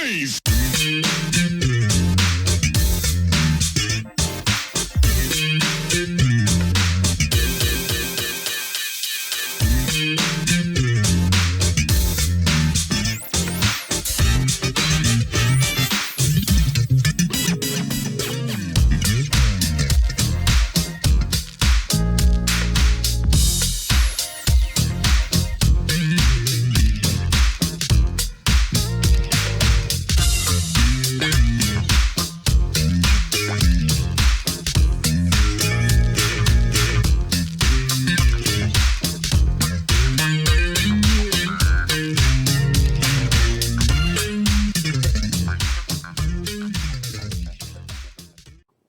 noise!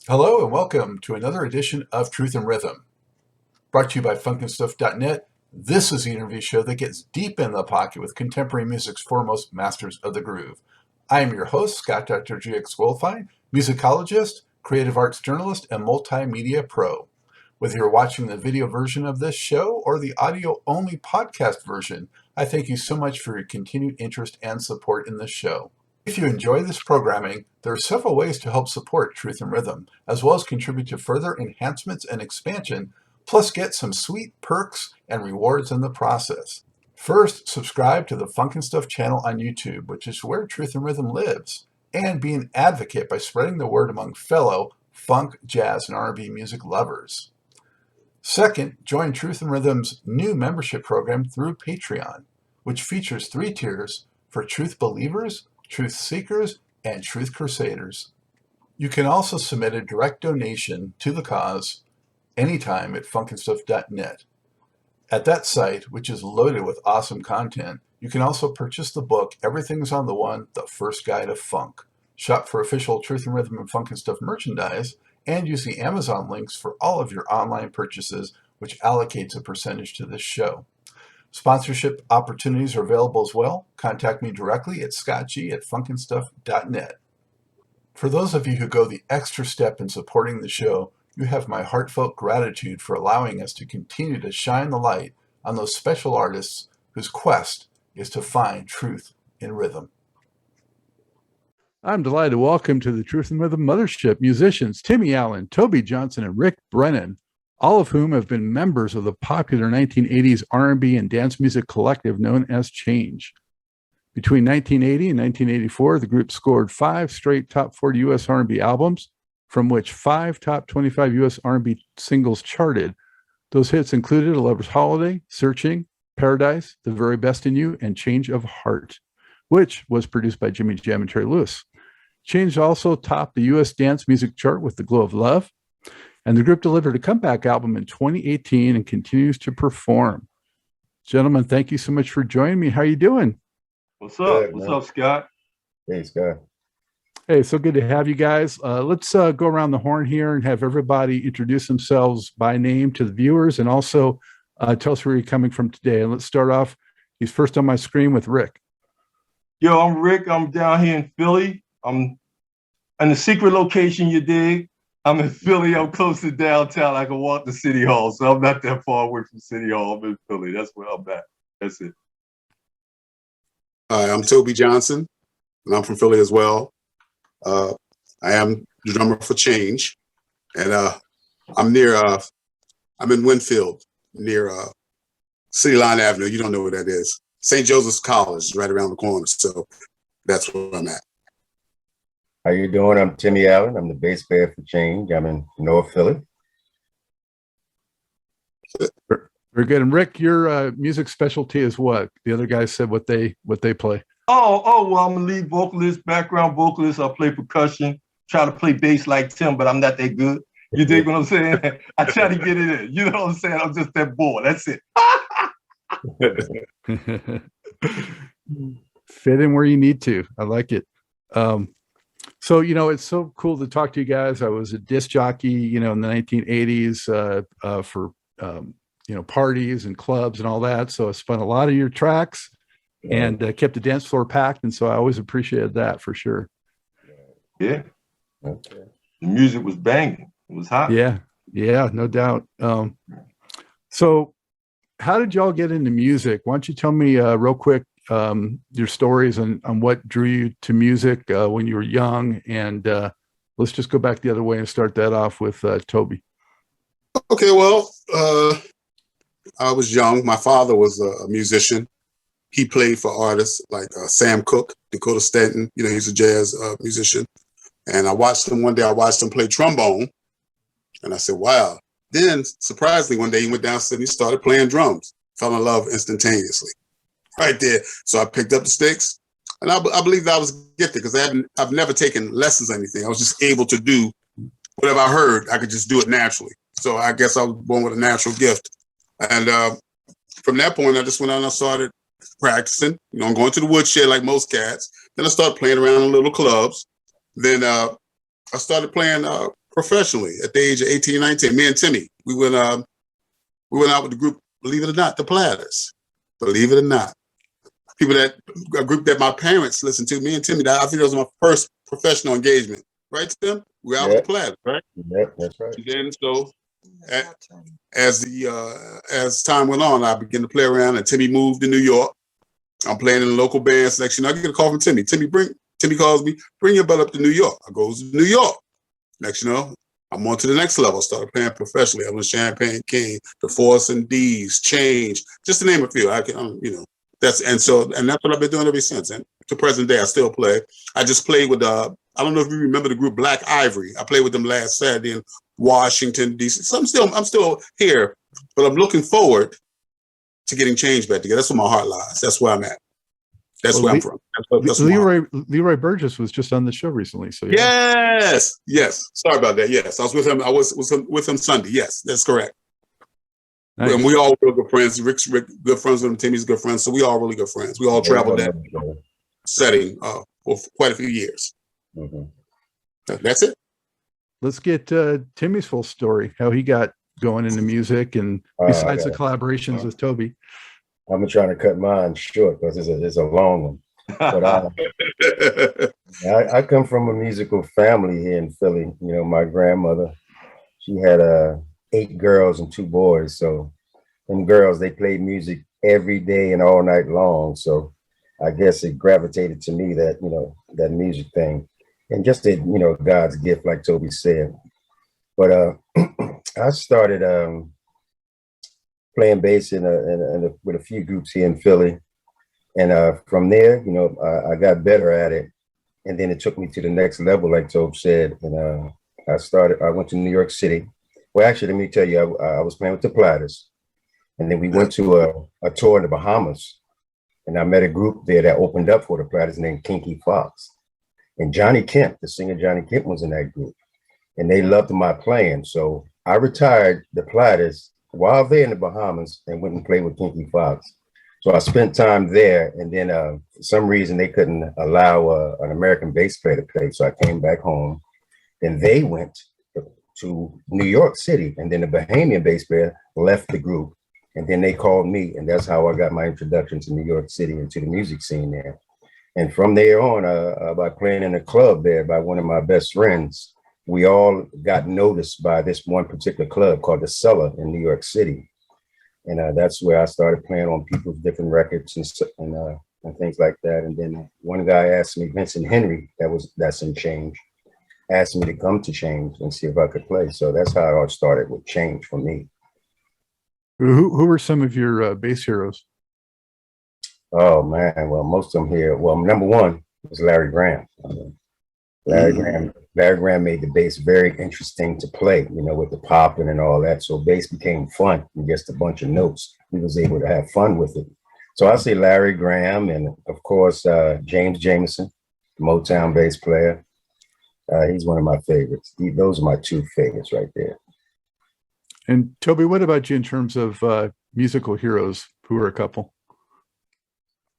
Hello and welcome to another edition of Truth and Rhythm. Brought to you by funkinstuff.net, this is the interview show that gets deep in the pocket with contemporary music's foremost masters of the groove. I am your host, Scott Dr. GX Goldfine, musicologist, creative arts journalist, and multimedia pro. Whether you're watching the video version of this show or the audio-only podcast version, I thank you so much for your continued interest and support in this show. If you enjoy this programming, there are several ways to help support Truth and Rhythm, as well as contribute to further enhancements and expansion, plus get some sweet perks and rewards in the process. First, subscribe to the Funkin' Stuff channel on YouTube, which is where Truth and Rhythm lives, and be an advocate by spreading the word among fellow funk, jazz, and R&B music lovers. Second, join Truth and Rhythm's new membership program through Patreon, which features 3 tiers for truth believers, truth seekers, and truth crusaders. You can also submit a direct donation to the cause anytime at funkinstuff.net. At that site, which is loaded with awesome content, you can also purchase the book Everything's on the One, The First Guide of Funk, shop for official Truth and Rhythm and Funkin' Stuff merchandise, and use the Amazon links for all of your online purchases, which allocates a percentage to this show. Sponsorship opportunities are available as well. Contact me directly at scottg@funkinstuff.net. For those of you who go the extra step in supporting the show, you have my heartfelt gratitude for allowing us to continue to shine the light on those special artists whose quest is to find truth in rhythm. I'm delighted to welcome to the Truth and Rhythm Mothership musicians Timmy Allen, Toby Johnson, and Rick Brennan, all of whom have been members of the popular 1980s R&B and dance music collective known as Change. Between 1980 and 1984, the group scored 5 straight top 40 U.S. R&B albums, from which 5 top 25 U.S. R&B singles charted. Those hits included A Lover's Holiday, Searching, Paradise, The Very Best in You, and Change of Heart, which was produced by Jimmy Jam and Terry Lewis. Change also topped the U.S. dance music chart with The Glow of Love, and the group delivered a comeback album in 2018 and continues to perform. Gentlemen, thank you so much for joining me. How are you doing? What's up? Good, What's up, Scott? Hey, Scott. Hey, so good to have you guys. Let's go around the horn here and have everybody introduce themselves by name to the viewers, and also tell us where you're coming from today. And let's start off. He's first on my screen with Rick. Yo, I'm Rick. I'm down here in Philly. I'm in the secret location, you dig? I'm in Philly. I'm close to downtown. I can walk to City Hall, so I'm not that far away from City Hall. I'm in Philly. That's where I'm at. That's it. Hi, I'm Toby Johnson, and I'm from Philly as well. I am the drummer for Change, and I'm in Winfield, near City Line Avenue. You don't know where that is. St. Joseph's College is right around the corner, so that's where I'm at. How you doing? I'm Timmy Allen. I'm the bass player for Change. I'm in North Philly. Very good. And Rick, your music specialty is what? The other guys said what they play. Well, I'm a lead vocalist, background vocalist. I play percussion. Try to play bass like Tim, but I'm not that good. You dig what I'm saying? I try to get it in. You know what I'm saying? I'm just that boy. That's it. Fit in where you need to. I like it. So, it's so cool to talk to you guys. I was a disc jockey, in the 1980s for, parties and clubs and all that. So I spun a lot of your tracks and kept the dance floor packed. And so I always appreciated that for sure. Yeah. Okay. The music was banging. It was hot. Yeah, no doubt. So how did y'all get into music? Why don't you tell me real quick, your stories on what drew you to music when you were young. And let's just go back the other way and start that off with Toby. Okay, well, I was young. My father was a musician. He played for artists like Sam Cooke, Dakota Stanton. You know, he's a jazz musician. And I watched him one day. I watched him play trombone. And I said, wow. Then, surprisingly, one day he went downstairs and he started playing drums. Fell in love instantaneously. Right there. So I picked up the sticks. And I believe that I was gifted because I've never taken lessons or anything. I was just able to do whatever I heard. I could just do it naturally. So I guess I was born with a natural gift. And from that point, I just went out and I started practicing. You know, I'm going to the woodshed like most cats. Then I started playing around in little clubs. Then I started playing professionally at the age of 18, 19. Me and Timmy, we went out with the group, believe it or not, the Platters. Believe it or not. A group that my parents listened to. Me and Timmy, I think that was my first professional engagement. Right, Tim? We were out with the Platters, right? Yep, that's right. And then so as time went on, I began to play around, and Timmy moved to New York. I'm playing in a local band section. I get a call from Timmy. Timmy calls me, bring your butt up to New York. I goes to New York. Next, you know, I'm on to the next level. I started playing professionally. I was Champagne King, the Force and D's, Change, just to name a few. That's what I've been doing ever since. And to present day, I still play. I just played with I don't know if you remember the group Black Ivory. I played with them last Saturday in Washington, D.C. So I'm still here, but I'm looking forward to getting Change back together. That's where my heart lies. That's where I'm at. That's where I'm from. That's Leroy Burgess was just on the show recently. So yeah. Yes. Sorry about that. Yes, I was with him. I was with him Sunday. Yes, that's correct. Nice. And we all were good friends. Rick's good friends with him. Timmy's good friends. So we all really good friends. We all traveled that setting for quite a few years. Mm-hmm. That's it. Let's get Timmy's full story, how he got going into music, and besides the collaborations with Toby. I've been trying to cut mine short because it's a long one. But I come from a musical family here in Philly. You know, my grandmother, she had 8 girls and 2 boys. So them girls, they played music every day and all night long. So I guess it gravitated to me that, you know, that music thing. And just, God's gift, like Toby said. But I started playing bass with a few groups here in Philly. And from there, I got better at it. And then it took me to the next level, like Toby said. And I went to New York City. Well, actually, let me tell you, I was playing with the Platters. And then we went to a tour in the Bahamas. And I met a group there that opened up for the Platters named Kinky Fox. And Johnny Kemp, the singer Johnny Kemp, was in that group. And they loved my playing. So I retired the Platters while they're in the Bahamas and went and played with Kinky Fox. So I spent time there. And then for some reason, they couldn't allow an American bass player to play. So I came back home. Then they went to New York City. And then the Bahamian bass player left the group. And then they called me. And that's how I got my introduction to New York City and to the music scene there. And from there on, by playing in a club there by one of my best friends, we all got noticed by this one particular club called The Cellar in New York City. And that's where I started playing on people's different records and things like that. And then one guy asked me, Vincent Henry, that's in Change, asked me to come to Change and see if I could play. So that's how it all started with Change for me. Who were some of your bass heroes? Oh, man. Well, most of them here. Well, number one was Larry Graham. Larry Graham made the bass very interesting to play, with the popping and all that. So bass became fun and just a bunch of notes. He was able to have fun with it. So I say Larry Graham and, of course, James Jamerson, Motown bass player. He's one of my favorites. Those are my 2 favorites right there. And Toby, what about you in terms of musical heroes? Who are a couple?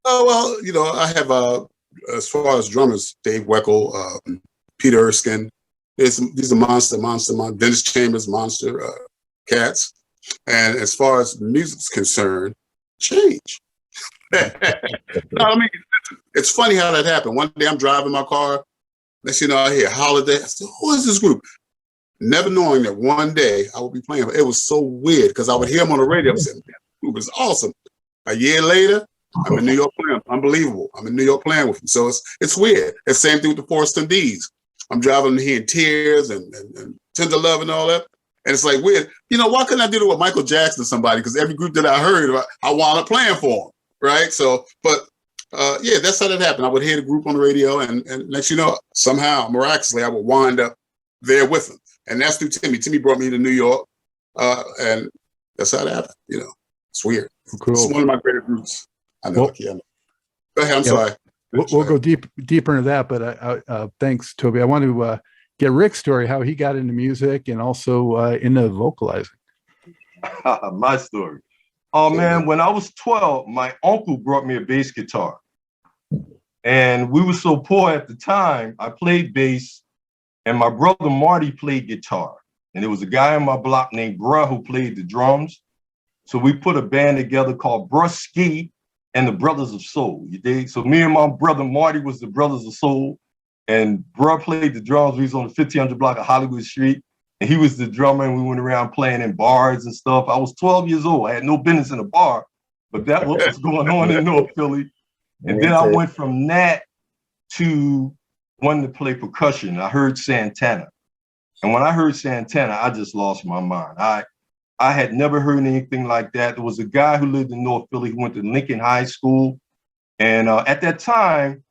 Oh, well, I have, as far as drummers, Dave Weckl, Peter Erskine. These are monster, Dennis Chambers, monster cats. And as far as music's concerned, Change. It's funny how that happened. One day I'm driving my car. Next thing you know, I hear Holiday. I said, who is this group? Never knowing that one day I would be playing. It was so weird because I would hear them on the radio. I said, man, this group is awesome. A year later, I'm in New York playing. Unbelievable. I'm in New York playing with him. So it's weird. It's the same thing with the Forest and D's. I'm driving here in Tears and Tender Love and all that. And it's like weird. You know, why couldn't I do it with Michael Jackson or somebody? Because every group that I heard, I wound up playing for them, right? So, but yeah, that's how that happened. I would hear the group on the radio, and next you know, somehow, miraculously, I would wind up there with them. And that's through Timmy. Timmy brought me to New York, and that's how that happened. You know, it's weird. Cool. It's one of my greatest roots. I know. Well, Yeah. Go ahead. I'm sorry. We'll go deeper into that, but thanks, Toby. I want to get Rick's story, how he got into music and also into vocalizing. My story. Oh man, when I was 12, my uncle brought me a bass guitar. And we were so poor at the time, I played bass and my brother Marty played guitar. And there was a guy on my block named Bruh who played the drums. So we put a band together called Bruh Ski and the Brothers of Soul, you dig? So me and my brother Marty was the Brothers of Soul, and Bruh played the drums. We was on the 1500 block of Hollywood Street, and he was the drummer, and we went around playing in bars and stuff. I was 12 years old. I had no business in a bar, but that was what was going on in North Philly. And then I went from that to wanting to play percussion. I heard Santana. And when I heard Santana, I just lost my mind. I had never heard anything like that. There was a guy who lived in North Philly who went to Lincoln High School. And at that time,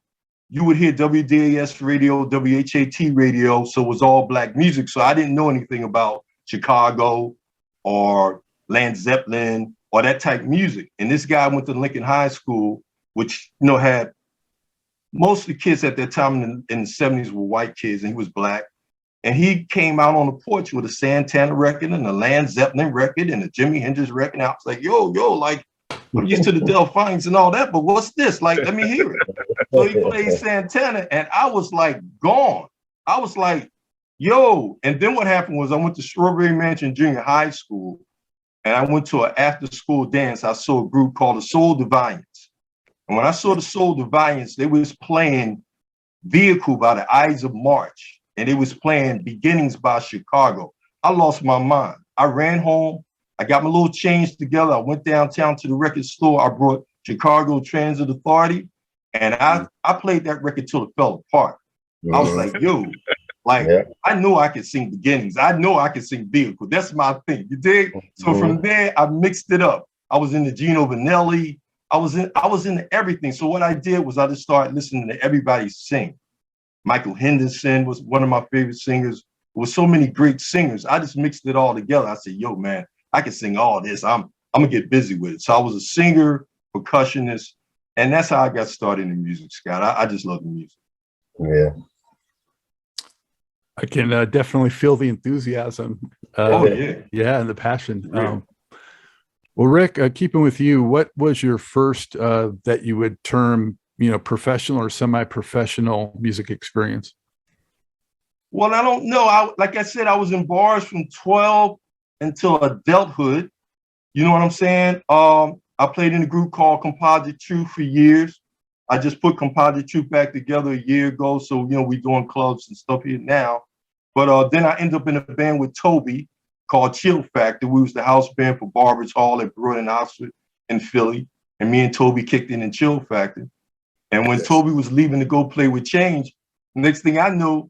you would hear WDAS radio, WHAT radio. So it was all black music. So I didn't know anything about Chicago or Led Zeppelin or that type of music. And this guy went to Lincoln High School, which, you know, had most of the kids at that time in the 70s were white kids, and he was black. And he came out on the porch with a Santana record and a Led Zeppelin record and a Jimi Hendrix record. And I was like, yo, like, I'm used to the Delphines and all that, but what's this? Like, let me hear it. So he played Santana, and I was like, gone. I was like, yo. And then what happened was I went to Strawberry Mansion Junior High School, and I went to an after-school dance. I saw a group called the Soul Deviants. And when I saw the Soul Deviants, they was playing Vehicle by the Ides of March. And it was playing Beginnings by Chicago. I lost my mind. I ran home. I got my little change together. I went downtown to the record store. I brought Chicago Transit Authority, and I played that record till it fell apart. I was like, yo, like, I know I could sing Beginnings. I know I could sing Vehicle. That's my thing. You dig? So from there, I mixed it up. I was into Gino Vanelli. I was into everything. So what I did was I just started listening to everybody sing. Michael Henderson was one of my favorite singers. There was so many great singers. I just mixed it all together. I said, yo, man, I can sing all this. I'm gonna get busy with it. So I was a singer, percussionist, and that's how I got started in music, Scott. I just love the music. Yeah. I can definitely feel the enthusiasm. Yeah, and the passion. Yeah. Well, Rick, keeping with you, what was your first that you would term, you know, professional or semi-professional music experience? Well, I don't know. Like I said, I was in bars from 12 until adulthood. You know what I'm saying? I played in a group called Composite Truth for years. I just put Composite Truth back together a year ago. So, you know, we're doing clubs and stuff here now. But then I ended up in a band with Toby called Chill Factor. We was the house band for Barbers Hall at Broad and Oxford in Philly. And me and Toby kicked in Chill Factor. And when Toby was leaving to go play with Change, next thing I knew,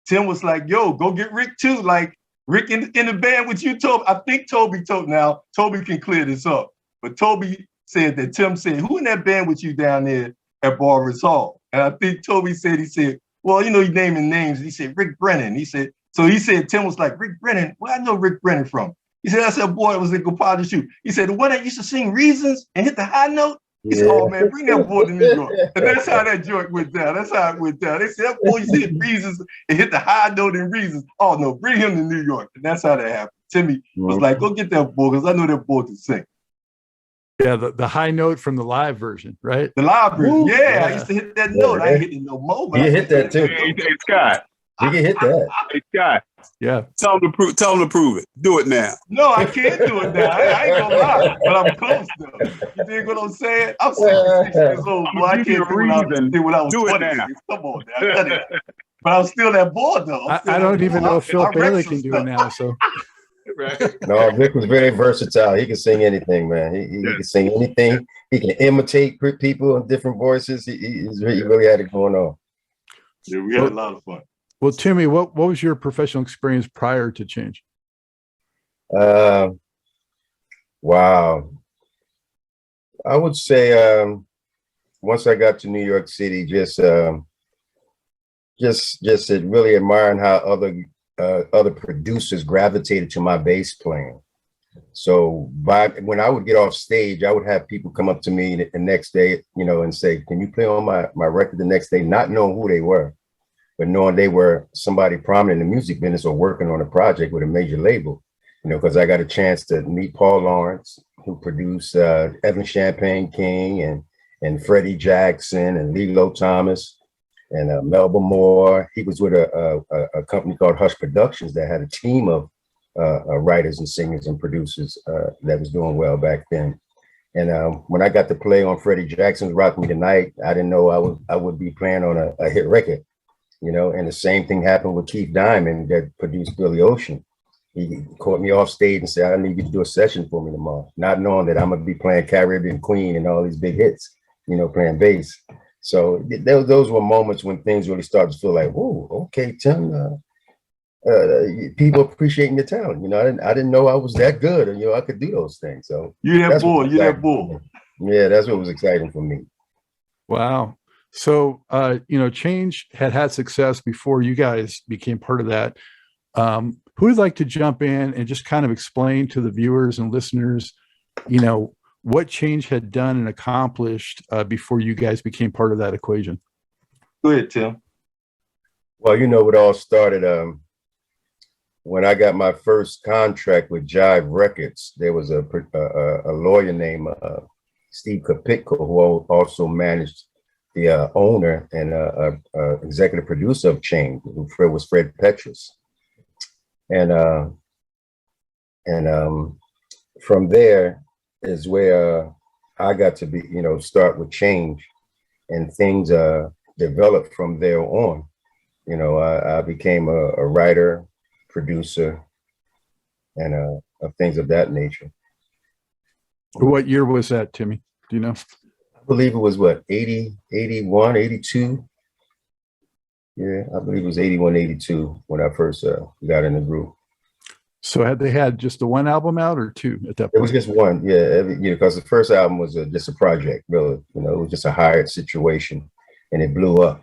Tim was like, yo, go get Rick too. Like, Rick in the band with you, Toby. I think Toby told, now, Toby can clear this up. But Toby said that Tim said, who in that band with you down there at Barbers Hall? And I think Toby said, he said, well, you know, he naming names. He said, Rick Brennan. He said, Tim was like, Rick Brennan, where I know Rick Brennan from? He said, that's that boy that was in Composite Truth. He said, the one that used to sing Reasons and hit the high note? He said, oh, man, bring that boy to New York. And that's how that joint went down. That's how it went down. They said, that boy said Reasons and hit the high note in Reasons. Oh, no, bring him to New York. And that's how that happened. Timmy was like, go get that boy, because I know that boy can sing. Yeah, the high note from the live version, right? The live version, yeah. I used to hit that note. I ain't hitting no more. You hit that too. Hey, Scott. You can hit that. Hey, Scott. Yeah. Tell him to prove it. Do it now. No, I can't do it now. I ain't gonna lie, but I'm close though. You dig what I'm saying? I'm 66 years old, boy. I can't do what I was 20. Come on now. Cut it. But I'm still that boy though. I don't even know if Phil Bailey can do it now. So Right. No, Rick was very versatile. He could sing anything, man. He could sing anything. He can imitate people in different voices. He really had it going on. Yeah, we had a lot of fun. Well, Timmy, what was your professional experience prior to Change? Wow. I would say once I got to New York City, just really admiring how other producers gravitated to my bass playing. So when I would get off stage, I would have people come up to me the next day, and say, "Can you play on my record the next day?" Not knowing who they were, but knowing they were somebody prominent in the music business or working on a project with a major label. Because I got a chance to meet Paul Lawrence, who produced Evan Champagne King and Freddie Jackson and Lilo Thomas and Melba Moore. He was with a company called Hush Productions that had a team of writers and singers and producers that was doing well back then. And when I got to play on Freddie Jackson's Rock Me Tonight, I didn't know I would be playing on a hit record, and the same thing happened with Keith Diamond that produced Billy Ocean. He caught me off stage and said, "I need you to do a session for me tomorrow," not knowing that I'm going to be playing Caribbean Queen and all these big hits, playing bass. So those were moments when things really started to feel like, "Whoa, okay, Tim, people appreciating your talent." I didn't know I was that good, or I could do those things. So You're that bull. Yeah, that's what was exciting for me. Wow. So, Change had success before you guys became part of that. Who would like to jump in and just kind of explain to the viewers and listeners, what Change had done and accomplished before you guys became part of that equation? Go ahead, Tim. Well, it all started when I got my first contract with Jive Records. There was a lawyer named Steve Kapitko, who also managed the owner and executive producer of Change, who was Fred Petrus. And from there is where I got to be, start with Change, and things developed from there on. I became a writer, producer, and of things of that nature. What year was that, Timmy? Do you know? I believe it was 80, 81, 82. Yeah, I believe it was 81, 82 when I first got in the group. So had they had just the one album out or two at that point? It was just one, yeah, because the first album was just a project, really. It was just a hired situation, and it blew up.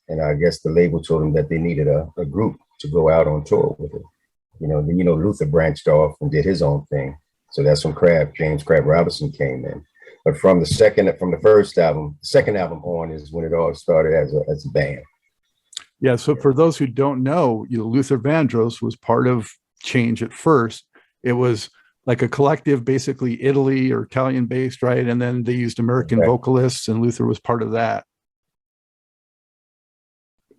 And I guess the label told them that they needed a group to go out on tour with it. Then Luther branched off and did his own thing. So that's when James Crab Robinson came in. But from the second album on is when it all started as a band. Yeah. So for those who don't know, Luther Vandross was part of Change at first. It was like a collective, basically Italy or Italian based, right? And then they used American vocalists, and Luther was part of that.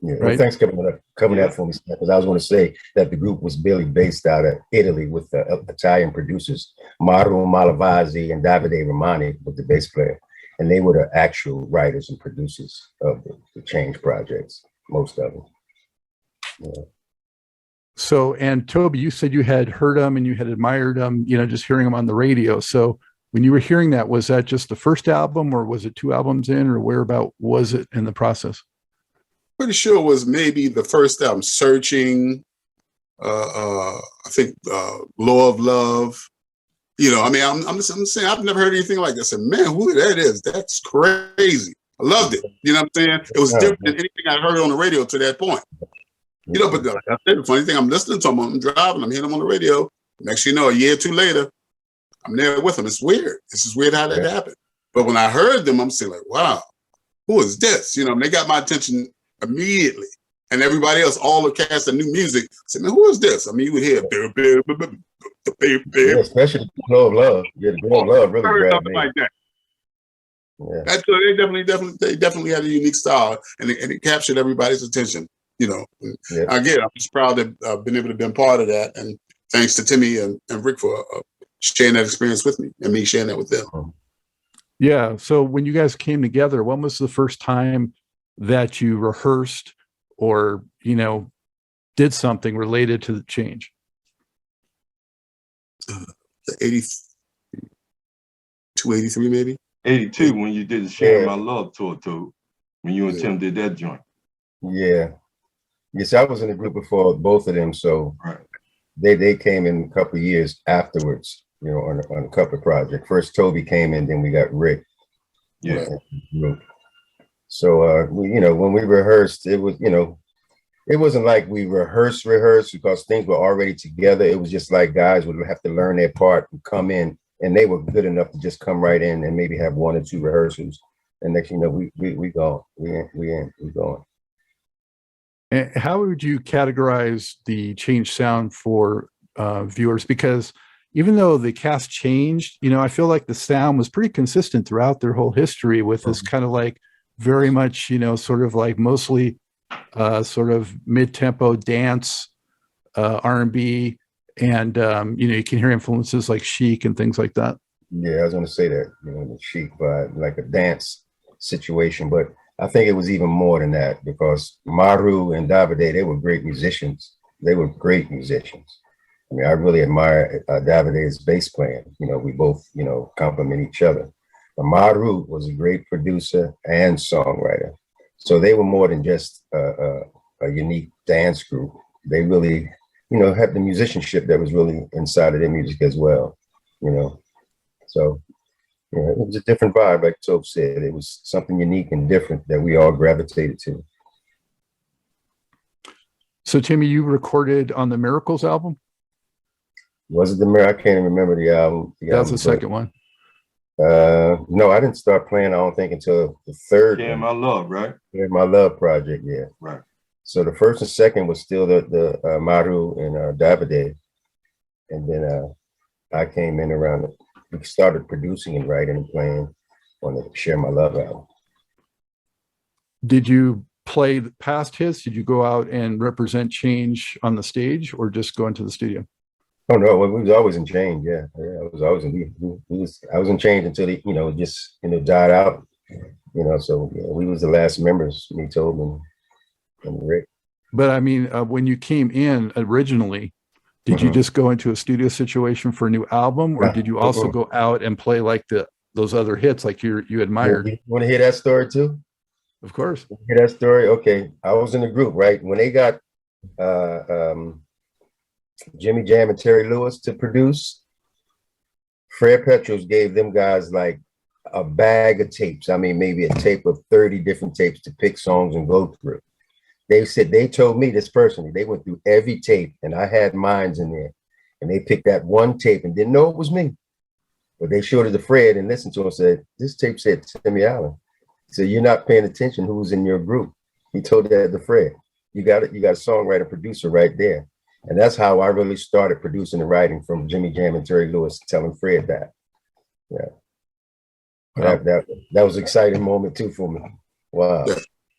Yeah, right? Well, thanks for covering that for me, because I was going to say that the group was really based out of Italy with the Italian producers, Mauro Malavasi and Davide Romani with the bass player. And they were the actual writers and producers of the Change projects, most of them. Yeah. So, and Toby, you said you had heard them and you had admired them, just hearing them on the radio. So when you were hearing that, was that just the first album, or was it two albums in, or whereabout was it in the process? Pretty sure it was maybe the first album, Searching, I think Law of Love. I'm saying I've never heard anything like that. I said, man, who that is? That's crazy. I loved it. You know what I'm saying? It was different than anything I heard on the radio to that point. But like I said, the funny thing, I'm listening to them, I'm driving, I'm hearing them on the radio. Next thing you know, a year or two later, I'm there with them. It's weird. It's just weird how that happened. But when I heard them, I'm saying like, wow, who is this? They got my attention immediately. And everybody else, all the cast of new music, said, man, who is this? You would hear, especially the Glow of Love. Yeah, the Glow of Love really grabbed me. Like that. Yeah. They definitely had a unique style, and it captured everybody's attention. Again, I'm just proud to have been able to be part of that, and thanks to Timmy and Rick for sharing that experience with me, and me sharing that with them. Yeah. So when you guys came together, when was the first time that you rehearsed or did something related to the Change? the 82, 83 maybe. 82 when you did the Sharing My Love tour, too. When you and Tim did that joint. Yeah. Yes, I was in the group before both of them, so right. They came in a couple of years afterwards, you know, on a couple of projects. First Toby came in, then we got Rick. Yeah. So you know, when we rehearsed, it was, you know, it wasn't like we rehearsed because things were already together. It was just like guys would have to learn their part and come in, and they were good enough to just come right in and maybe have 1 or 2 rehearsals. And next, you know, we go, we going. And how would you categorize the change sound for viewers? Because even though the cast changed, you know, I feel like the sound was pretty consistent throughout their whole history with this kind of like very much, you know, sort of like mostly sort of mid-tempo dance, R&B, and you know, you can hear influences like Chic and things like that. Yeah, I was going to say that, you know, the Chic vibe, like a dance situation, but I think it was even more than that because Maru and Davide, they were great musicians. They were great musicians. I mean, I really admire Davide's bass playing. You know, we both, you know, complement each other. But Maru was a great producer and songwriter. So they were more than just a unique dance group. They really, you know, had the musicianship that was really inside of their music as well, you know. So yeah, it was a different vibe, like Toby said. It was something unique and different that we all gravitated to. So, Timmy, you recorded on the Miracles album? Was it the Mirror? I can't even remember the album. That was the second one. No, I didn't start playing, I don't think, until the third. Sharing My Love, right? Sharing My Love project, yeah. Right. So the first and second was still the Maru and Davide. And then I came in around, we started producing and writing and playing on the Share My Love album. Did you play past hits? Did you go out and represent Change on the stage or just go into the studio? Oh no, we was always in Change. Yeah, I was always in. I was in Change until they, you know, just, you know, died out. You know, so yeah, we was the last members. Me, Toby, and Rick. But I mean, when you came in originally, did you just go into a studio situation for a new album, or did you also go out and play like those other hits like you admired? You want to hear that story too? Of course. Hear that story? Okay, I was in the group, right, when they got Jimmy Jam and Terry Lewis to produce. Fred Petros gave them guys like a bag of tapes. I mean, maybe a tape of 30 different tapes to pick songs and go through. They told me this personally, they went through every tape and I had mines in there and they picked that one tape and didn't know it was me. But they showed it to Fred and listened to him and said, this tape said Timmy Allen. So you're not paying attention who's in your group. He told that to Fred. You got a songwriter producer right there. And that's how I really started producing and writing, from Jimmy Jam and Terry Lewis telling Fred that. Yeah. Wow. That was an exciting moment too for me. Wow.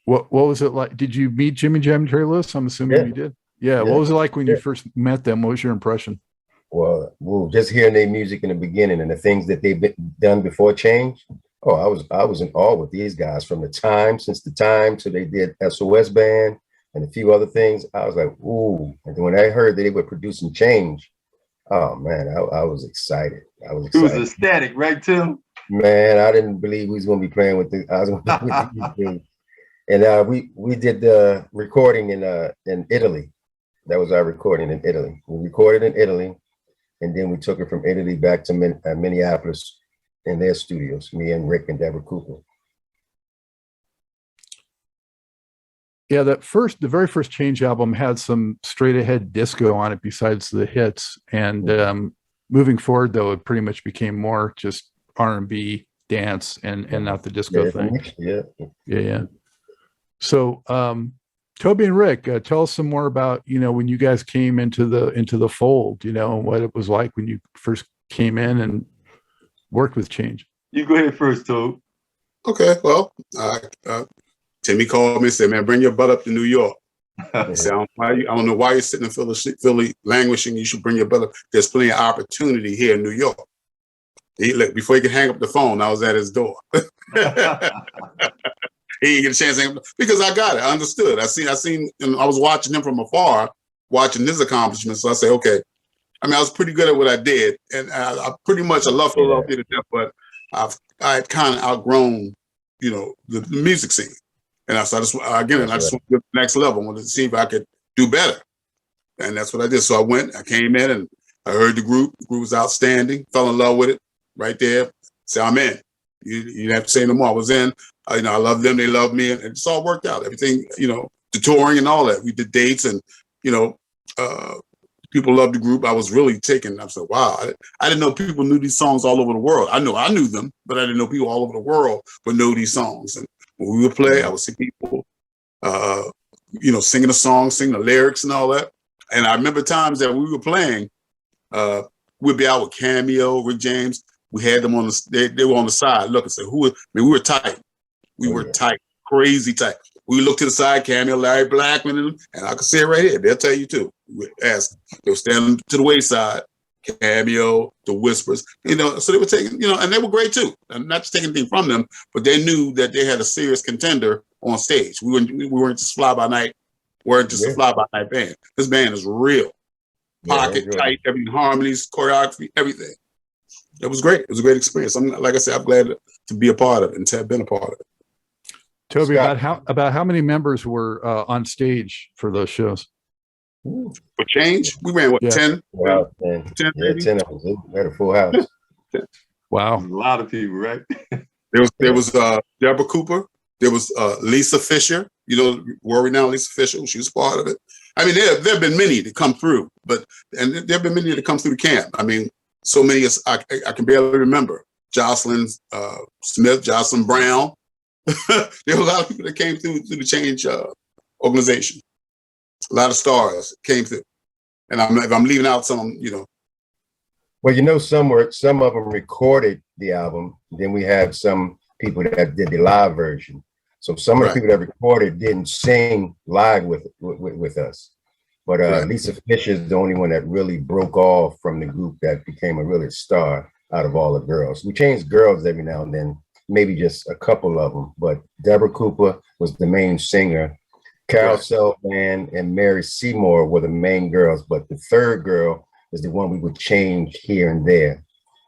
What was it like? Did you meet Jimmy Jam and Terry Lewis? I'm assuming you did. Yeah. What was it like when you first met them? What was your impression? Well, just hearing their music in the beginning and the things that they've done before Change. Oh, I was in awe with these guys since the time till they did SOS Band and a few other things. I was like, ooh. And then when I heard that they were producing Change, oh man, I was excited. I was excited. It was ecstatic, right, Tim? Man, I didn't believe we was gonna be playing with I was gonna be with these things. And we did the recording in Italy. That was our recording in Italy. We recorded in Italy, and then we took it from Italy back to Minneapolis in their studios, me and Rick and Deborah Cooper. Yeah, the very first Change album had some straight ahead disco on it besides the hits. And moving forward, though, it pretty much became more just R&B, dance, and not the disco thing. Yeah. So Toby and Rick, tell us some more about, when you guys came into the fold, what it was like when you first came in and worked with Change. You go ahead first, Toby. Okay, well, Timmy called me and said, man, bring your butt up to New York. I said, I don't know why you're sitting in Philly languishing. You should bring your butt up. There's plenty of opportunity here in New York. Before he could hang up the phone, I was at his door. He didn't get a chance to hang up because I got it. I understood. I was watching him from afar, watching his accomplishments. So I said, okay, I mean, I was pretty good at what I did, and I pretty much I love Philadelphia to death, but I had kind of outgrown, you know, the music scene, and so I just want to go to the next level. I wanted to see if I could do better, and that's what I did. So I came in, and I heard the group. The group was outstanding. Fell in love with it right there. So I'm in. You didn't have to say no more. I was in. You know, I love them. They love me, and it's all worked out. Everything, you know, the touring and all that. We did dates, and you know, people loved the group. I was really taken. I said, wow, I didn't know people knew these songs all over the world. I knew them, but I didn't know people all over the world would know these songs. And when we would play, I would see people, you know, singing the songs, singing the lyrics and all that. And I remember times that we were playing, we'd be out with Cameo, Rick James. We had them on they were on the side. Look and said, we were tight. We were tight, crazy tight. We looked to the side, Cameo, Larry Blackman, and I could say it right here. They'll tell you too. We asked, they were standing to the wayside, Cameo, the Whispers, you know, so they were taking, you know, and they were great too. I'm not just taking anything from them, but they knew that they had a serious contender on stage. We weren't just fly by night, weren't just a fly by night band. This band is real. Pocket tight, everything, harmonies, choreography, everything. It was great. It was a great experience. Like I said, I'm glad to be a part of it and to have been a part of it. Toby, about how many members were on stage for those shows? For Change, we ran 10? Wow, 10, yeah, 10 of us. We had a full house. Wow, a lot of people, right? There was Deborah Cooper. There was Lisa Fisher. You know, worry now, Lisa Fisher. She was part of it. I mean, there have been many that come through, and there have been many that come through the camp. I mean, so many as I can barely remember. Jocelyn Smith, Jocelyn Brown. There were a lot of people that came through the Change organization. A lot of stars came through, and if I'm leaving out some, you know. Well, you know, some of them recorded the album. Then we have some people that did the live version. So some of the people that recorded didn't sing live with us. But Lisa Fisher is the only one that really broke off from the group that became a really star out of all the girls. We changed girls every now and then, maybe just a couple of them. But Deborah Cooper was the main singer. Carol Selvan and Mary Seymour were the main girls, but the third girl is the one we would change here and there,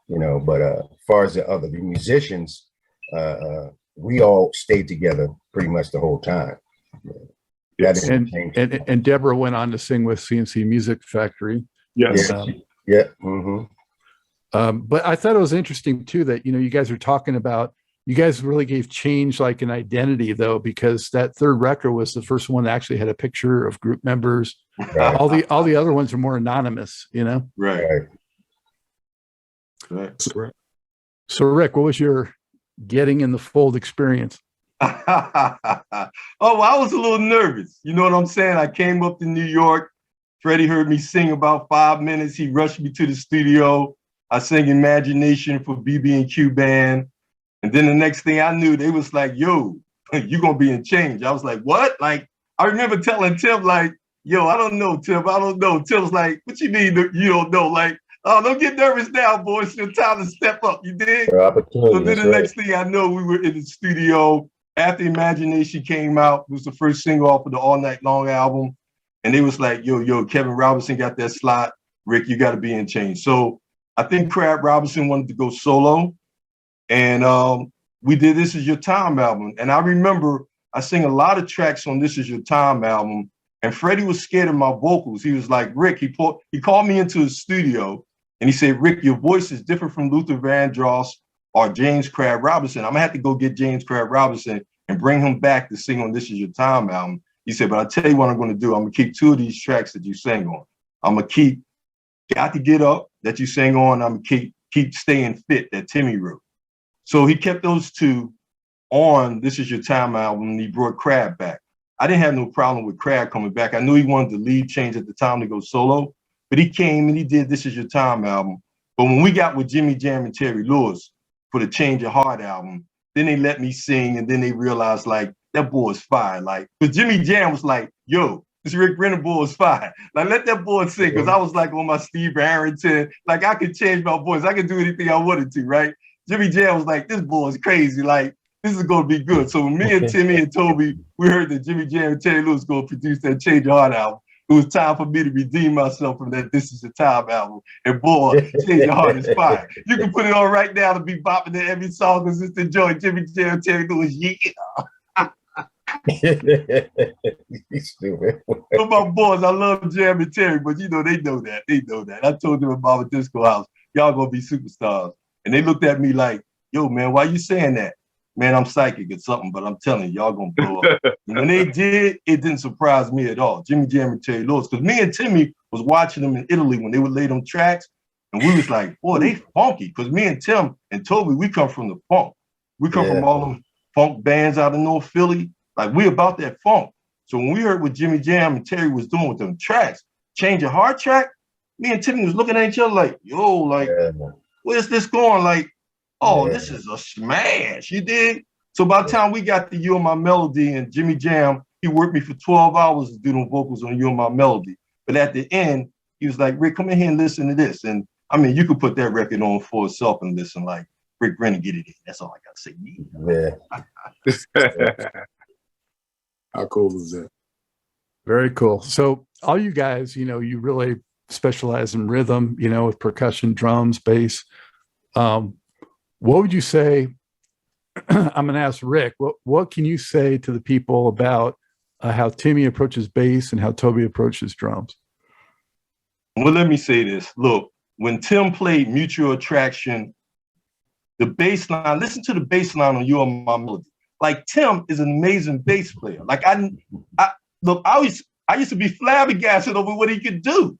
you know. But as far as the musicians, we all stayed together pretty much the whole time. Yes. And Deborah went on to sing with CNC Music Factory. Yes. Yeah. Mm-hmm. But I thought it was interesting too that, you know, you guys are talking about, you guys really gave Change like an identity though, because that third record was the first one that actually had a picture of group members. Right. All the other ones are more anonymous, you know? Right. So Rick, what was your getting in the fold experience? Oh, well, I was a little nervous. You know what I'm saying? I came up to New York. Freddie heard me sing about 5 minutes. He rushed me to the studio. I sang Imagination for BB&Q Band. And then the next thing I knew, they was like, yo, you're going to be in Change. I was like, what? Like, I remember telling Tim, like, yo, I don't know, Tim. I don't know. Tim's like, what you mean you don't know? Like, oh, don't get nervous now, boy. It's your time to step up. You dig? So then the next thing I know, we were in the studio. After Imagination came out, it was the first single off of the All Night Long album. And they was like, yo, Kevin Robinson got that slot. Rick, you got to be in Change. So I think Crab Robinson wanted to go solo. And we did This Is Your Time album. And I remember I sang a lot of tracks on This Is Your Time album. And Freddie was scared of my vocals. He was like, Rick, he called me into his studio and he said, Rick, your voice is different from Luther Vandross or James Crab Robinson. I'm gonna have to go get James Crab Robinson and bring him back to sing on This Is Your Time album. He said, but I'll tell you what I'm gonna do. I'm gonna keep 2 of these tracks that you sang on. I'm gonna keep Got to Get Up that you sang on. I'm gonna keep Staying Fit that Timmy wrote. So he kept those 2 on This Is Your Time album and he brought Crab back. I didn't have no problem with Crab coming back. I knew he wanted to leave Change at the time to go solo, but he came and he did This Is Your Time album. But when we got with Jimmy Jam and Terry Lewis for the Change Your Heart album, then they let me sing and then they realized like, that boy is fire. Like, because Jimmy Jam was like, yo, this Rick Brennan boy is fire. Like, let that boy sing. Because I was like on my Steve Harrington, like I could change my voice. I could do anything I wanted to, right? Jimmy Jam was like, this boy is crazy. Like, this is going to be good. So when me and Timmy and Toby, we heard that Jimmy Jam and Terry Lewis going to produce that Change Your Heart album. it was time for me to redeem myself from that This Is the Time album. And boy, Change Your Heart is fire. You can put it on right now to be bopping to every song because it's the joy. Jimmy Jam, Terry Lewis, yeah. He's stupid. So my boys, I love Jam and Terry, but you know, they know that. They know that. I told them about Mama Disco House, y'all gonna be superstars. And they looked at me like, yo, man, why you saying that? Man, I'm psychic or something, but I'm telling you, y'all gonna blow up. And when they did, it didn't surprise me at all. Jimmy Jam and Terry Lewis, because me and Timmy was watching them in Italy when they would lay them tracks, and we was like, boy, they funky. Because me and Tim and Toby, we come from the funk. We come from all them funk bands out of North Philly. Like, we about that funk. So when we heard what Jimmy Jam and Terry was doing with them tracks, Change Your Heart track, me and Timmy was looking at each other like, yo, like, where's this going? Like, oh, this is a smash, you dig? So by the time we got to You and My Melody and Jimmy Jam, he worked me for 12 hours to do them vocals on You and My Melody. But at the end, he was like, Rick, come in here and listen to this. And I mean, you could put that record on for itself and listen like, Rick Brennan, get it in. That's all I got to say. Yeah. How cool is that? Very cool. So all you guys, you know, you really specialize in rhythm, you know, with percussion, drums, bass. What would you say? I'm going to ask Rick, what can you say to the people about how Timmy approaches bass and how Toby approaches drums? Well, let me say this. Look, when Tim played Mutual Attraction, the bass line, listen to the bass line on You and My Melody. Like, Tim is an amazing bass player. Like, I used to be flabbergasted over what he could do.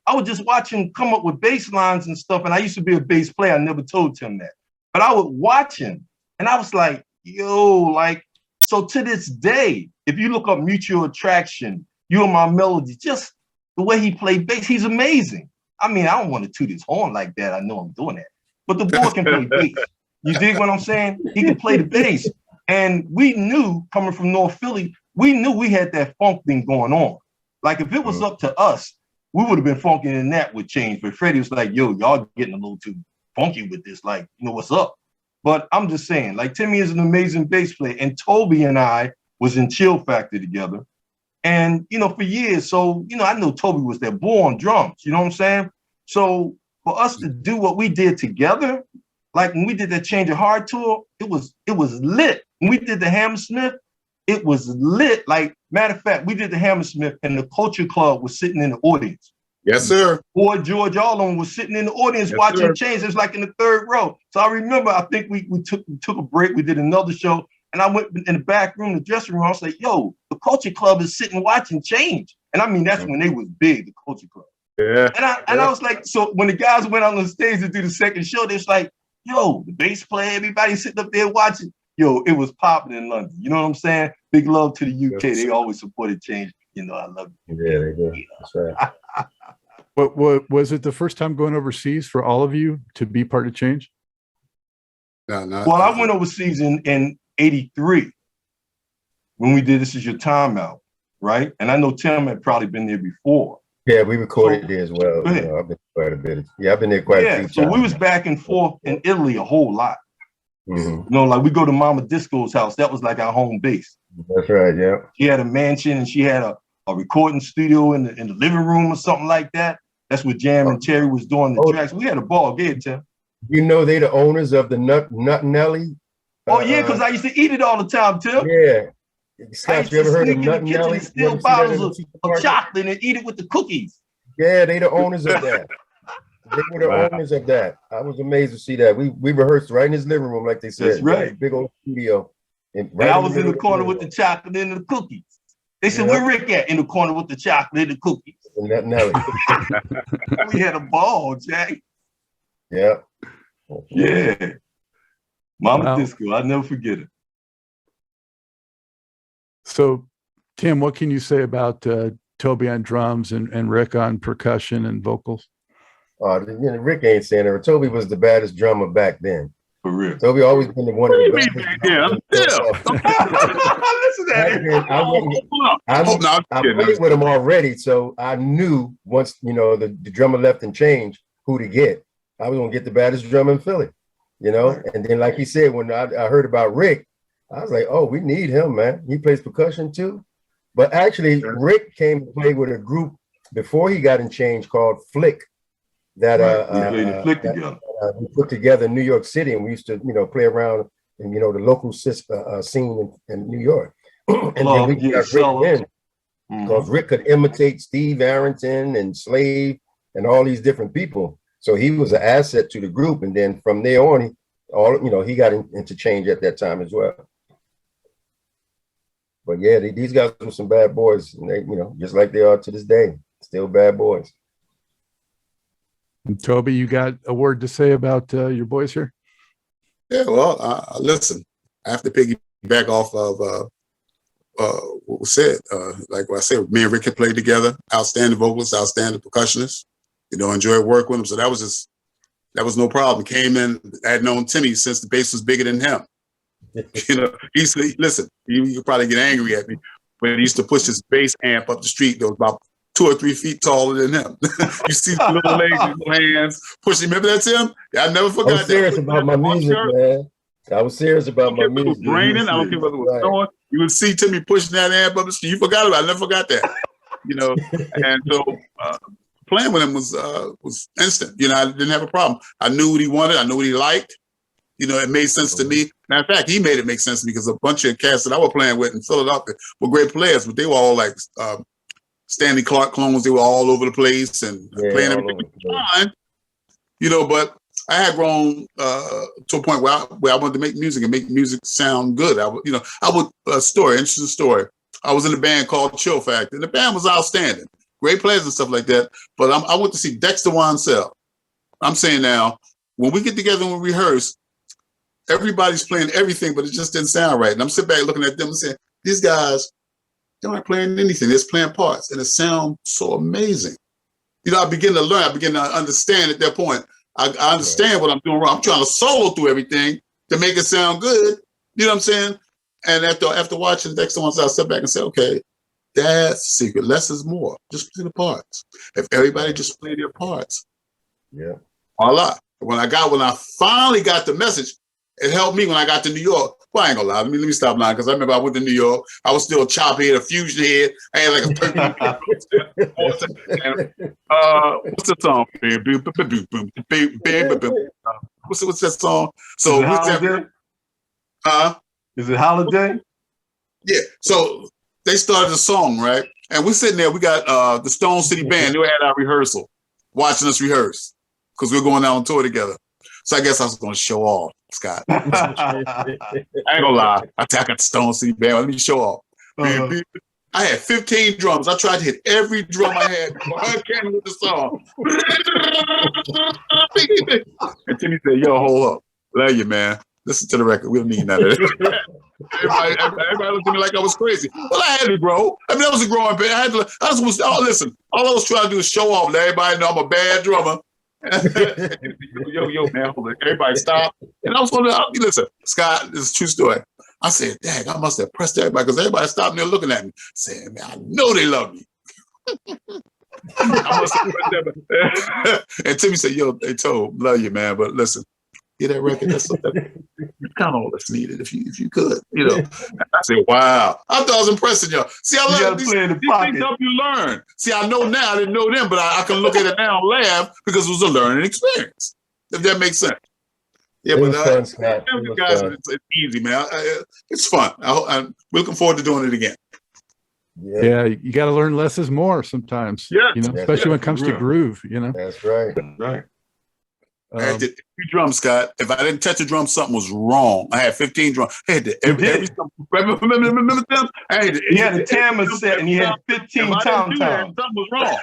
I would just watch him come up with bass lines and stuff, and I used to be a bass player. I never told Tim that. But I would watch him, and I was like, yo, like, so to this day, if you look up Mutual Attraction, You and My Melody, just the way he played bass, he's amazing. I mean, I don't want to toot his horn like that. I know I'm doing that. But the boy can play bass. You dig what I'm saying? He can play the bass. And we knew, coming from North Philly, we knew we had that funk thing going on. Like, if it was up to us, we would have been funky in that would change. But Freddie was like, yo, y'all getting a little too funky with this. Like, you know, what's up? But I'm just saying, like, Timmy is an amazing bass player. And Toby and I was in Chill Factor together. And, you know, for years. So, you know, I know Toby was that boy on drums. You know what I'm saying? So for us to do what we did together, like when we did that Change Your Heart tour, it was lit. When we did the Hammersmith, it was lit. Like, matter of fact, we did the Hammersmith and the Culture Club was sitting in the audience. Yes, sir. Boy, George, all of them was sitting in the audience watching Change. It was like in the third row. So I remember, I think we took a break. We did another show. And I went in the back room, the dressing room. I was like, yo, the Culture Club is sitting watching Change. And I mean, that's when they was big, the Culture Club. Yeah. And I was like, so when the guys went on the stage to do the second show, they was like, yo, the bass player, everybody sitting up there watching. Yo, it was popping in London. You know what I'm saying? Big love to the UK. They always supported Change. You know, I love it. Yeah, they do. That's right. What was it the first time going overseas for all of you to be part of Change? No. Well, I went overseas in 83 when we did This Is Your Time out, right? And I know Tim had probably been there before. Yeah, we recorded there as well. You know, I've been quite a bit. I've been there quite a few times. So we was back and forth in Italy a whole lot. You know, like we go to Mama Disco's house. That was like our home base. That's right, yeah. She had a mansion and she had a recording studio in the living room or something like that. That's what Jam and Terry was doing the tracks. We had a ball. Go ahead, Tim. You know they the owners of the Nut Nelly? Oh, yeah, because I used to eat it all the time, Tim. Yeah. Scott, you ever heard of Nut Nelly? Steal bottles of chocolate and eat it with the cookies. Yeah, they the owners of that. They were the owners of that. I was amazed to see that. We rehearsed right in his living room, like they said. That's right. Big old studio. And I was in the corner with the chocolate and the cookies. They said, where Rick at? In the corner with the chocolate and the cookies. And Nut Nelly. We had a ball, Jack. Yeah. Yeah. Mama Disco, I'll never forget it. So, Tim, what can you say about Toby on drums and Rick on percussion and vocals? You know, Rick ain't saying it. Toby was the baddest drummer back then. For real. Toby always been the one of the best. Listen to that. I played with him already, so I knew once, you know, the drummer left and changed who to get. I was gonna get the baddest drummer in Philly, you know. And then, like he said, when I heard about Rick, I was like, oh, we need him, man. He plays percussion too. But actually, Rick came to play with a group before he got in Change called Flick. That we played the Flick together. We put together in New York City, and we used to, play around in, the local scene in New York. And then we got Rick in because Rick could imitate Steve Arrington and Slave and all these different people. So he was an asset to the group. And then from there on, he got into Change at that time as well. But yeah, these guys were some bad boys, and they, just like they are to this day, still bad boys. And Toby, you got a word to say about your boys here? Yeah, well, listen, I have to piggyback off of what was said. Like what I said, me and Rick had played together, outstanding vocalists, outstanding percussionists, enjoyed work with him. So that was no problem. Came in, I had known Timmy since the bass was bigger than him. Listen, you could probably get angry at me, but he used to push his bass amp up the street that was about 2 or 3 feet taller than him. You see the little legs, little hands pushing. Remember that's him? I never forgot that. I was serious about my music, man. I was serious about my music. It was raining. I don't care whether it was snowing. You would see Timmy pushing that amp up the street. You forgot about it. I never forgot that. And so playing with him was instant. I didn't have a problem. I knew what he wanted. I knew what he liked. It made sense to me. Matter of fact, he made it make sense to me because a bunch of cats that I was playing with in Philadelphia were great players, but they were all like Stanley Clark clones. They were all over the place and playing everything fine. But I had grown to a point where I wanted to make music and make music sound good. Interesting story. I was in a band called Chill Factor, and the band was outstanding. Great players and stuff like that. But I went to see Dexter Wansell. I'm saying now, when we get together and we rehearse, everybody's playing everything, but it just didn't sound right. And I'm sitting back looking at them and saying, these guys, they aren't playing anything. They're just playing parts. And it sounds so amazing. I begin to learn. I begin to understand at that point. I understand what I'm doing wrong. I'm trying to solo through everything to make it sound good. You know what I'm saying? And after watching Dexter once, I step back and say, okay, that's the secret. Less is more. Just play the parts. If everybody just play their parts. Yeah. Voila. When I finally got the message, it helped me when I got to New York. Well, I ain't gonna lie. Let me stop lying because I remember I went to New York. I was still a chop head, a fusion head. I had like a 13. What's the song? What's that song? So is it Holiday? Yeah. So they started a song, right? And we're sitting there. We got the Stone City Band. They had our rehearsal, watching us rehearse because we're going out on tour together. So I guess I was going to show off, Scott. I ain't gonna lie. I got the Stone City Band. Let me show off. I had 15 drums. I tried to hit every drum I had before I came with the song. And Timmy said, "Yo, hold up. Love you, man. Listen to the record. We don't need none of that." Everybody looked at me like I was crazy. Well, I had to grow. I mean, that was a growing pain. Listen, all I was trying to do is show off. Let everybody know I'm a bad drummer. yo, man, hold on. Everybody stop. And I was going to listen, Scott, this is a true story. I said, dang, I must have pressed everybody because everybody stopped there looking at me, saying, man, I know they love me. I must have pressed everybody. And Timmy said, yo, they told, love you, man, but listen, get that record. That's kind of all that's needed if you could, I said, wow. I thought I was impressing y'all. See, I love these things help you learn. See, I know now, I didn't know them, but I can look at it now and laugh because it was a learning experience, if that makes sense. Yeah, but guys, it's easy, man. It's fun. We're looking forward to doing it again. Yeah, you got to learn less is more sometimes. Yeah, especially when it comes to groove. That's right. Right. I had to every drum, Scott. If I didn't touch a drum, something was wrong. I had 15 drums. I had to every remember them? He had a timer set and he had 15 tom-toms. Something was wrong.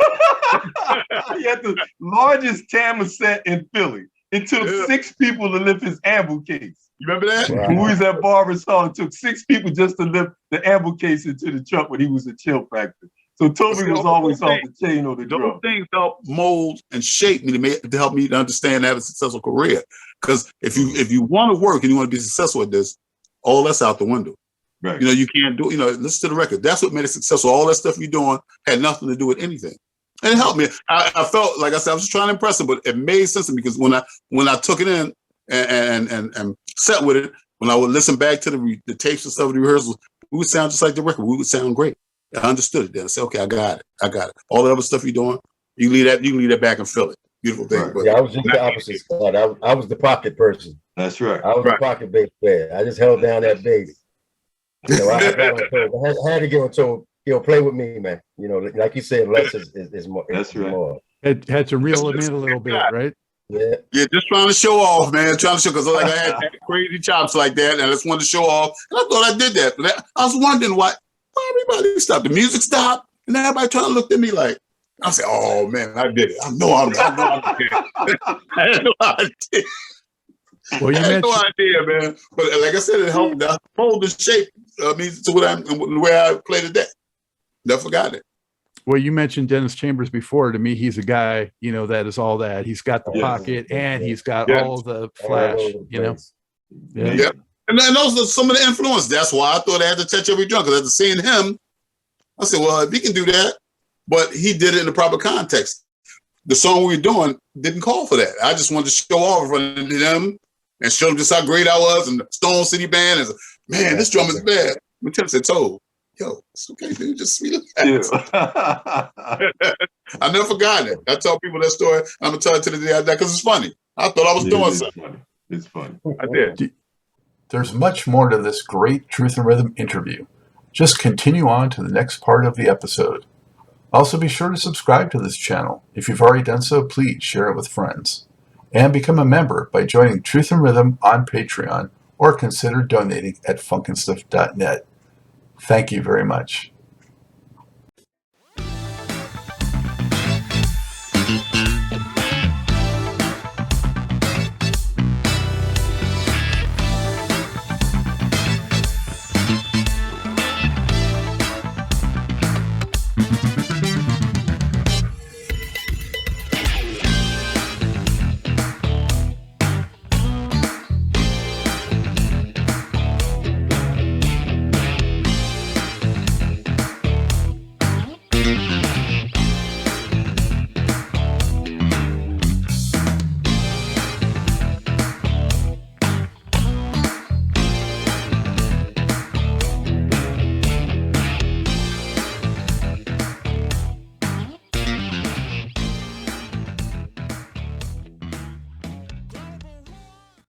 He had the largest timer set in Philly. It took 6 people to lift his ambu case. You remember that? Wow. When we was at Barber's Hall, it took 6 people just to lift the ambu case into the truck when he was at Chill Factor. So Toby was always off the chain on the drum. Those things help mold and shape me to help me to understand and have a successful career. Because if you want to work and you want to be successful at this, all that's out the window. Right. You can't do. Listen to the record. That's what made it successful. All that stuff you're doing had nothing to do with anything. And it helped me. I felt like I said I was just trying to impress him, but it made sense to me because when I took it in and sat with it, when I would listen back to the tapes and stuff of the rehearsals, we would sound just like the record. We would sound great. I understood it then. I said, okay, I got it. All the other stuff you're doing, you leave that back and feel it. Beautiful thing. Right. But Yeah, I was just the opposite side. I was the pocket person. That's right. I was the pocket bass player. I just held down that bass. So I got on Toby. I had to get on Toby. Play with me, man. Like you said, less is more. That's right. More. Had to reel him in a little bit, right? Yeah. Yeah, just trying to show off, man. Trying to show, because like I had crazy chops like that, and I just wanted to show off. And I thought I did that. But I was wondering why everybody stopped. The music stopped, and everybody trying to look at me like, I said, oh, man, I did it. I know I did it. I had no idea. Well, you I had mentioned, no idea, man. But like I said, it helped to hold the shape to the way I play today. Never forgot it. well, you mentioned Dennis Chambers before. To me, he's a guy, that is all that. He's got the pocket and he's got all the flash, Yeah. Yep. And those are some of the influence. That's why I thought I had to touch every drum, because after seeing him, I said, well, if he can do that, but he did it in the proper context. The song we were doing didn't call for that. I just wanted to show off in front of them and show them just how great I was, and the Stone City Band is, man, this drum is bad. But Tim said, yo, it's okay, dude, just relax. Yeah. I never forgot it. I tell people that story. I'm gonna tell it to the day I die because it's funny. I thought I was doing something. It's funny. I did. There's much more to this great Truth and Rhythm interview. Just continue on to the next part of the episode. Also, be sure to subscribe to this channel. If you've already done so, please share it with friends. And become a member by joining Truth and Rhythm on Patreon, or consider donating at funkinstuff.net. Thank you very much.